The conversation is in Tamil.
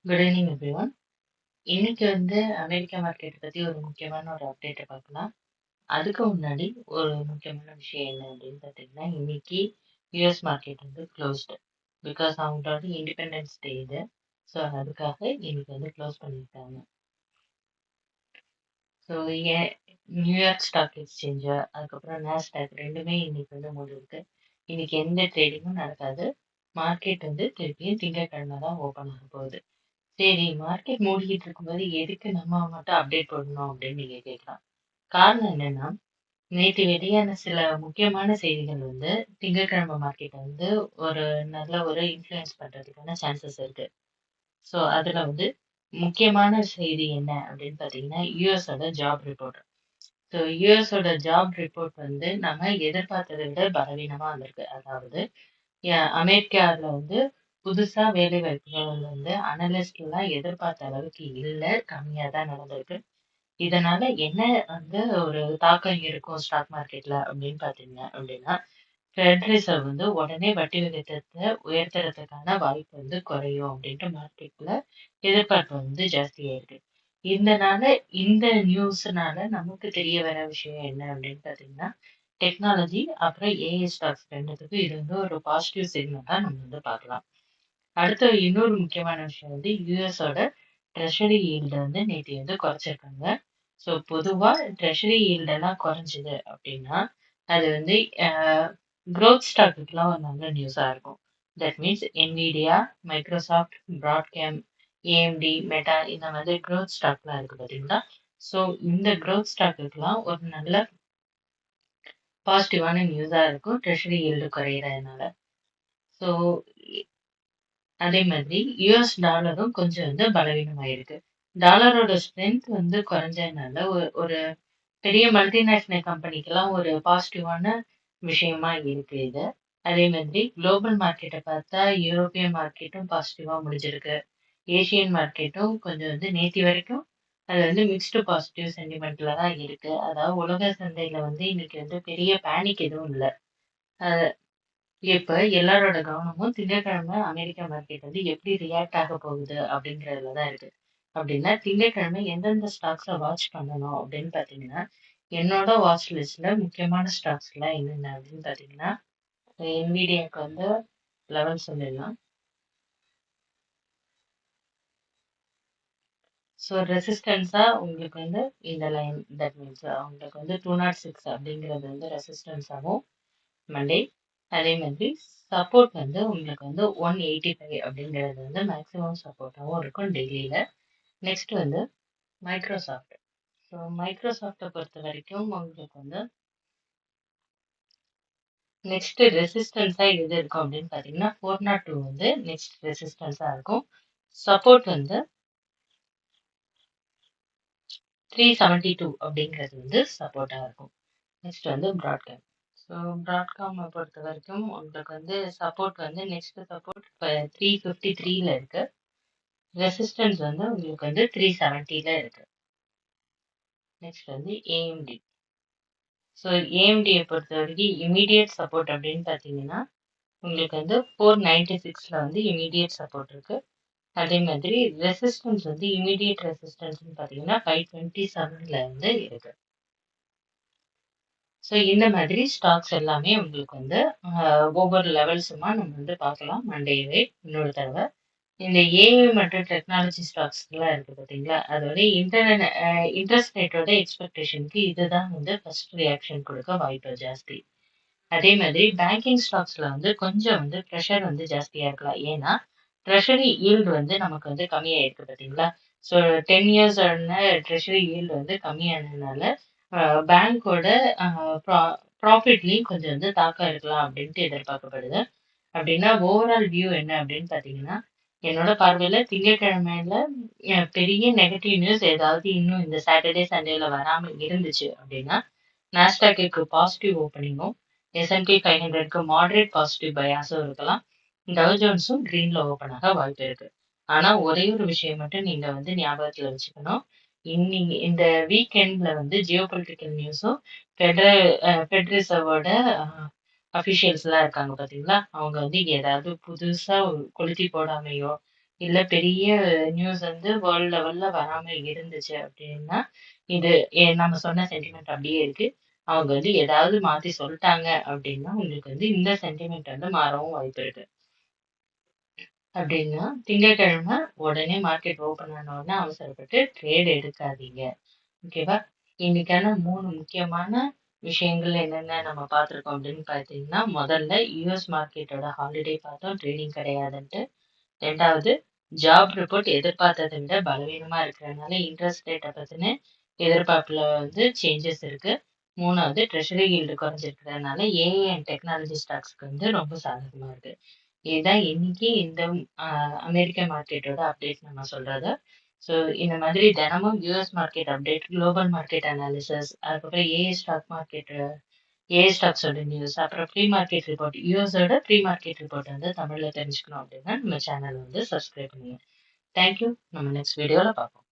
Good evening everyone. இன்னைக்கு அமெரிக்கா மார்க்கெட் பத்தி ஒரு முக்கியமான ஒரு அப்டேட்டை பார்க்கலாம். அதுக்கு முன்னாடி ஒரு முக்கியமான விஷயம் என்ன அப்படின்னு பார்த்தீங்கன்னா, இன்னைக்கு யூஎஸ் மார்க்கெட் க்ளோஸ்டு பிகாஸ் அவங்களோட இண்டிபெண்டன்ஸ் டே இது. ஸோ அதுக்காக இன்னைக்கு க்ளோஸ் பண்ணியிருக்காங்க. ஸோ நியூயார்க் ஸ்டாக் எக்ஸ்சேஞ்சு அதுக்கப்புறம் நாஸ்டாக் ரெண்டுமே இன்னைக்கு மூடி இருக்கு. இன்னைக்கு எந்த ட்ரேடிங்கும் நடக்காது. மார்க்கெட் திருப்பியும் திங்கட்கிழமை தான் ஓப்பன் ஆக போகுது. சரி, மார்க்கெட் மூடிக்கிட்டு இருக்கும்போது எதுக்கு நம்ம மட்டும் அப்டேட் பண்ணணும் அப்படின்னு நீங்க கேட்கலாம். காரணம் என்னன்னா, நேற்று வெளியான சில முக்கியமான செய்திகள் திங்கட்கிழமை மார்க்கெட் ஒரு நல்ல ஒரு இன்ஃப்ளூயன்ஸ் பண்றதுக்கான சான்சஸ் இருக்கு. ஸோ அதுல முக்கியமான செய்தி என்ன அப்படின்னு பார்த்தீங்கன்னா, யூஎஸோட ஜாப் ரிப்போர்ட். ஸோ யூஎஸோட ஜாப் ரிப்போர்ட் நம்ம எதிர்பார்த்ததை விட பலவீனமா வந்திருக்கு. அதாவது அமெரிக்காவில் புதுசா வேலை வாய்ப்புகள் அனலிஸ்ட் எல்லாம் எதிர்பார்த்த அளவுக்கு இல்ல, கம்மியா தான் நடந்திருக்கு. இதனால என்ன ஒரு தாக்கம் இருக்கும் ஸ்டாக் மார்க்கெட்ல அப்படின்னு பாத்தீங்க அப்படின்னா, ஃபெட் ரிசர்வ் உடனே வட்டி விகிதத்தை உயர்த்துறதுக்கான வாய்ப்பு குறையும் அப்படின்ட்டு மார்க்கெட்ல எதிர்பார்ப்பு ஜாஸ்தியா இருக்கு. இதனால இந்த நியூஸ்னால நமக்கு தெரிய வர விஷயம் என்ன அப்படின்னு பாத்தீங்கன்னா, டெக்னாலஜி அப்புறம் ஏஐ ஸ்டாக்ஸ் ரெண்டுத்துக்கும் இது ஒரு பாசிட்டிவ் சிக்னலா நம்ம பார்க்கலாம். அடுத்த இன்னொரு முக்கியமான விஷயம் யூஎஸோட ட்ரெஷரி ஈல்டு நேற்று குறைச்சிருக்காங்க. ஸோ பொதுவா ட்ரெஷரி ஈல்டெல்லாம் குறைஞ்சிது அப்படின்னா அது க்ரோத் ஸ்டாக்குக்கெல்லாம் ஒரு நல்ல நியூஸா இருக்கும். That means Nvidia, Microsoft, Broadcom, AMD, Meta இந்த மாதிரி க்ரோத் ஸ்டாக்லாம் இருக்கு பார்த்தீங்களா. ஸோ இந்த க்ரோத் ஸ்டாக்குக்கெல்லாம் ஒரு நல்ல பாசிட்டிவான நியூஸா இருக்கும் ட்ரெஷரி ஈல்டு குறையிறதுனால. ஸோ அதே மாதிரி யூஎஸ் டாலரும் கொஞ்சம் பலவீனமாயிருக்கு. டாலரோட ஸ்ட்ரென்த் குறைஞ்சதுனால ஒரு பெரிய மல்டிநேஷனல் கம்பெனிக்கெல்லாம் ஒரு பாசிட்டிவான விஷயமா இருக்கு இது. அதே மாதிரி குளோபல் மார்க்கெட்டை பார்த்தா யூரோப்பியன் மார்க்கெட்டும் பாசிட்டிவா முடிஞ்சிருக்கு. ஏசியன் மார்க்கெட்டும் கொஞ்சம் நேத்தி வரைக்கும் அது மிக்ஸ்டு பாசிட்டிவ் சென்டிமெண்ட்ல தான் இருக்கு. அதாவது உலக சந்தையில இன்னைக்கு பெரிய பேனிக் எதுவும் இல்லை. இப்ப எல்லாரோட கவனமும் திங்கட்கிழமை அமெரிக்கா மார்க்கெட் எப்படி ரியாக்ட் ஆக போகுது அப்படிங்கறதுல தான் இருக்கு. அப்படின்னா திங்கட்கிழமை எந்தெந்த ஸ்டாக்ஸை வாட்ச் பண்ணணும் அப்படின்னு பாத்தீங்கன்னா, என்னோட வாட்ச் லிஸ்ட்ல முக்கியமான ஸ்டாக்ஸ் எல்லாம் என்னென்ன அப்படின்னு பாத்தீங்கன்னா, என்விடியாக்கு லெவல் சொல்லிடலாம். ஸோ ரெசிஸ்டன்ஸா உங்களுக்கு இந்த லைன், தட் மீன்ஸ் உங்களுக்கு 206 அப்படிங்கிறது ரெசிஸ்டன்ஸாகவும் மண்டே. அதே மாதிரி சப்போர்ட் உங்களுக்கு 185 அப்படிங்கிறது மேக்ஸிமம் சப்போர்ட்டாகவும் இருக்கும் டெய்லியில. Next Microsoft. ஸோ மைக்ரோசாஃப்டை பொறுத்த வரைக்கும் உங்களுக்கு நெக்ஸ்ட் ரெசிஸ்டன்ஸா எது இருக்கும் அப்படின்னு பார்த்தீங்கன்னா 402 நெக்ஸ்ட் ரெசிஸ்டன்ஸா இருக்கும். சப்போர்ட் 372 அப்படிங்கிறது சப்போர்ட்டா இருக்கும். Next Broadcom. ஸோ பிராட்காமை பொறுத்த வரைக்கும் உங்களுக்கு சப்போர்ட் நெக்ஸ்ட் சப்போர்ட் 353ல இருக்கு. ரெசிஸ்டன்ஸ் உங்களுக்கு 370ல இருக்கு. Next AMD. ஸோ ஏஎம்டியை பொறுத்த வரைக்கும் இமீடியட் சப்போர்ட் அப்படின்னு பார்த்தீங்கன்னா உங்களுக்கு 496ல இமீடியட் சப்போர்ட் இருக்கு. அதே மாதிரி ரெசிஸ்டன்ஸ் இமீடியட் ரெசிஸ்டன்ஸ்னு பார்த்தீங்கன்னா 527ல இருக்கு. ஸோ இந்த மாதிரி ஸ்டாக்ஸ் எல்லாமே உங்களுக்கு ஒவ்வொரு லெவல்ஸுமா நம்ம பார்க்கலாம் மண்டேவே இன்னொரு தடவை. இந்த ஏஐ மற்றும் டெக்னாலஜி ஸ்டாக்ஸ் எல்லாம் இருக்கு பார்த்தீங்களா, அதோட இன்ட்ரெஸ்ட் ரேட்டோட எக்ஸ்பெக்டேஷனுக்கு இதுதான் ஃபர்ஸ்ட் ரியாக்ஷன் கொடுக்க வாய்ப்பு ஜாஸ்தி. அதே மாதிரி பேங்கிங் ஸ்டாக்ஸ்ல கொஞ்சம் ப்ரெஷர் ஜாஸ்தியா இருக்கலாம். ஏன்னா ட்ரெஷரி ஈல்டு நமக்கு கம்மியா இருக்கு பார்த்தீங்களா. ஸோ 10 இயர்ஸ் ட்ரெஷரி ஈல்டு கம்மியானதுனால பேங்கோட ப்ராஃபிட்லையும் கொஞ்சம் தாக்கம் இருக்கலாம் அப்படின்ட்டு எதிர்பார்க்கப்படுது. அப்படின்னா ஓவரால் வியூ என்ன அப்படின்னு பார்த்தீங்கன்னா, என்னோட பார்வையில திங்கட்கிழமையில பெரிய நெகட்டிவ் நியூஸ் ஏதாவது இன்னும் இந்த சாட்டர்டே சண்டேல வராம இருந்துச்சு அப்படின்னா, நாஸ்டாக்கு பாசிட்டிவ் ஓப்பனிங்கும், S&P 500க்கு மாடரேட் பாசிட்டிவ் பயாஸும் இருக்கலாம். டவ் ஜோன்ஸும் கிரீன்ல ஓப்பன் ஆக வாய்ப்பு இருக்கு. ஆனா ஒரே ஒரு விஷயம் மட்டும் நீங்க ஞாபகத்துல வச்சுக்கணும். இன்னைக்கு இந்த வீக்கெண்ட்ல ஜியோ பொலிட்டிக்கல் நியூஸும் ஃபெட் ரிசர்வோட அஃபிஷியல்ஸ் எல்லாம் இருக்காங்க பாத்தீங்களா, அவங்க ஏதாவது புதுசா கொளுத்தி போடாமையோ இல்ல பெரிய நியூஸ் வந்து வேர்ல்ட் லெவல்ல வராம இருந்துச்சு அப்படின்னா, இது நம்ம சொன்ன சென்டிமெண்ட் அப்படியே இருக்கு. அவங்க வந்து ஏதாவது மாத்தி சொல்ட்டாங்க அப்படின்னா, உங்களுக்கு வந்து இந்த சென்டிமெண்ட் வந்து மாறவும் வாய்ப்பு இருக்கு. அப்படின்னா, திங்கட்கிழமை உடனே மார்க்கெட் ஓப்பன் ஆன உடனே அவசரப்பட்டு ட்ரேட் எடுக்காதீங்க. ஓகேவா? இன்னைக்கான 3 முக்கியமான விஷயங்கள் என்னென்ன நம்ம பார்த்துருக்கோம் அப்படின்னு பார்த்தீங்கன்னா, முதல்ல யுஎஸ் மார்க்கெட்டோட ஹாலிடே பார்த்தோம். ட்ரேடிங் கிடையாதுன்ட்டு. 2வது ஜாப் ரிப்போர்ட் எதிர்பார்த்ததை விட பலவீனமா இருக்கிறதுனால இன்ட்ரெஸ்ட் ரேட்டை பத்தின எதிர்பார்ப்புல வந்து சேஞ்சஸ் இருக்கு. 3வது ட்ரெஷரி ஈல்டு குறைஞ்சிருக்கிறதுனால ஏஐ அண்ட் டெக்னாலஜி ஸ்டாக்ஸ்க்கு வந்து ரொம்ப சாதகமா இருக்கு. இதுதான் இன்னைக்கு இந்த அமெரிக்க மார்க்கெட்டோட அப்டேட் நம்ம சொல்றது. ஸோ இந்த மாதிரி தினமும் US market update, global market analysis, அதுக்கப்புறம் ஏஐ ஸ்டாக்ஸோட நியூஸ், அப்புறம் ப்ரீ மார்க்கெட் ரிப்போர்ட், யூஎஸோட ப்ரீ மார்க்கெட் ரிப்போர்ட் வந்து தமிழ்ல தெரிஞ்சுக்கணும் அப்படின்னா நம்ம சேனல் வந்து சப்ஸ்கிரைப் பண்ணுங்க. தேங்க்யூ. நம்ம நெக்ஸ்ட் வீடியோல பார்ப்போம்.